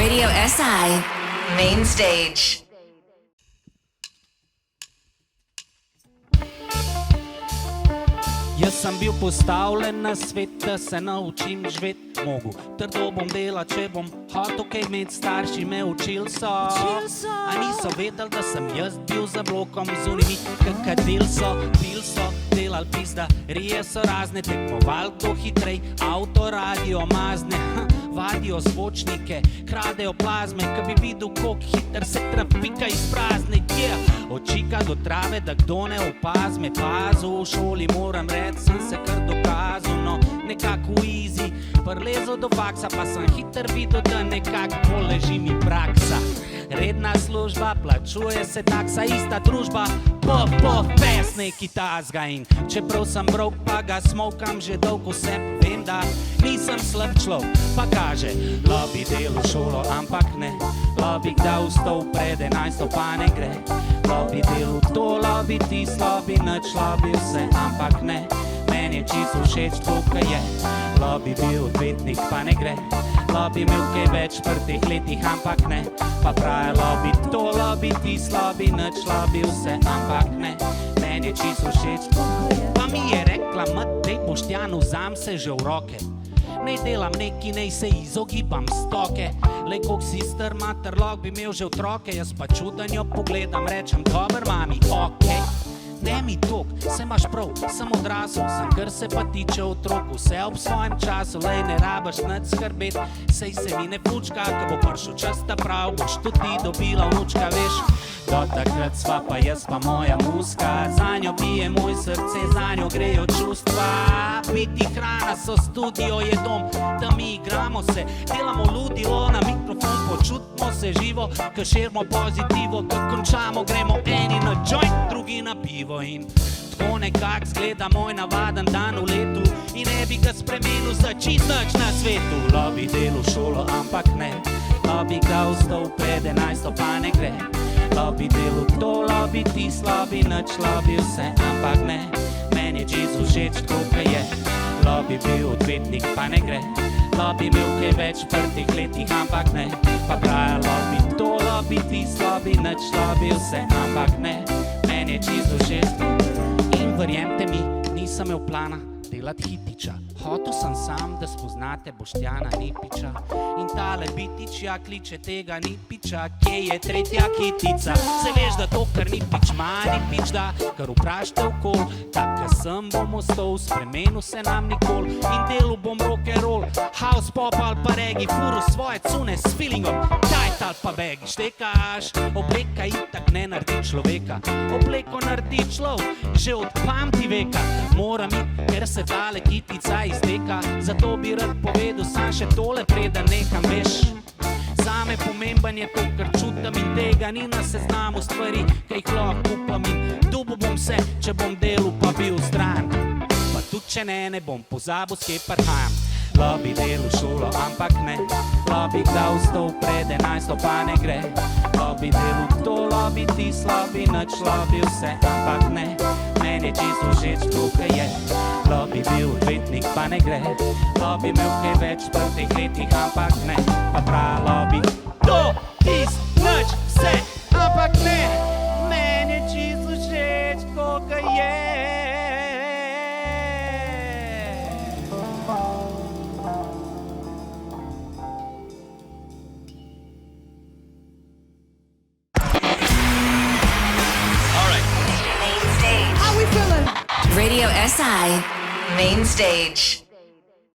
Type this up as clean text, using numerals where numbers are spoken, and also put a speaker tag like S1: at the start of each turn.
S1: Radio SI Main Stage.
S2: Jaz sem bil postavljen na svet, da se naučim živeti. Mogu trdo bom delal, če bom hotel kaj imeti, starši me učili so. A niso vedeli, da sem jaz bil za blokom z unimi, kakadil so, pil so, delal pizda, rije so razne, tekmoval kdo hitrej, avto, radio, mazne, vadijo zvočnike, kradejo plazme, ko bi videl, koliko hiter se trafika izprazne, od čika do trave, da kdo ne opaz me pazu, v šoli moram reči, sem se kar dokazal, no nekako easy, prlezel do faksa, pa sem hiter videl, da nekako poleži mi praksa. Redna služba, plačuje se taksa, ista družba, pes neki tazga in čeprav sem brok, pa ga smokam že dolgo vse, vem, da nisem slab človek, pa kaže, lobi delo šolo, ampak ne, lobi kdaj vstov pred 11, pa ne gre, lobi delo to, lobi ti, lobi nič, lobi vse, ampak ne, meni je čisto všeč to, kaj je, lobi bil odvetnik, pa ne gre, lobi imel kaj več v teh letih, ampak ne, pa pravi lobi to, lobi ti, lobi nič, lobi vse, ampak ne, meni je čisto všeč to, kaj je. Pa mi je rekla, dej Boštjan, vzam se že v roke, nej delam neki, nej se izogibam stoke, lej koliko si star mater, log bi imel že otroke, jaz pa čudanjo pogledam, rečem, dober mami, okej. Ne mi tok, se imaš prav, sem odrasel, sem kar se pa tiče otrok, vse ob svojem času, lej ne rabaš nič skrbet, sej se mi ne fučka, ko bo prišel čas ta prav, boš tudi ti dobila vnučka, veš, do takrat sva pa jaz pa moja muska, zanjo bije moj srce, zanjo grejo čustva, biti hrana so studio, je dom, da mi igramo se, delamo ludilo na mikrofon, počutimo se živo, ko širimo pozitivo, ko končamo, gremo eni na joint, drugi na pivo. In tako nekak zgleda moj navaden dan v letu in ne bi ga spremenil za čisto nič na svetu. Lobi delo šolo, ampak ne, lobi ga vstov pred 11, pa ne gre, lobi delo to, lobi ti, lobi nič, lobi vse, ampak ne, meni je čisto všeč to, kaj je, lobi bil odvetnik, pa ne gre, lobi imel kaj več v teh letih, ampak ne, pa pravi lobi to, lobi ti, lobi nič, lobi vse, ampak ne, meni je čisto všeč. In verjemte mi, nisem imel plana delati hitiča, hotel sem sam, da spoznate Boštjana Nipiča. In tale bitič, ja kliče tega Nipiča, kje je tretja kitica? Se veš, da to, kar Nipič ima, Nipič da, kar vprašate okol, tak, ka sem bom ostal, spremenil se nam nikol, in delu bom rock'n'roll, house pop ali pa regi, furu svoje cune s feelingom, tight ali pa begi, štekaš, obleka itak ne naredi človeka, obleko naredi človek, že od pamti veka, moram iti, ker se tale kitica izteka, zato bi rad povedal sam še tole, preden nekam veš. Zame pomemben je to, kar čutam in tega ni na seznamu stvari, kaj jih lahko upam in dubo bom se, če bom delal pa bil stran. Pa tudi če ne bom pozabil, s kje prihajam. Lobi delo šolo, ampak ne, lobi kdaj vstov pred 11, pa ne gre, lobi delo to, lobi ti, lobi nič, lobi vse, ampak ne, meni je čisto všeč to, kaj je, lobi bil odvetnik, pa ne gre, lobi imel kaj več v teh letih, ampak ne, pa pravi lobi to, tis, nič, vse, ampak ne, meni je čisto všeč to, kaj je.
S1: Radio SI Main Stage.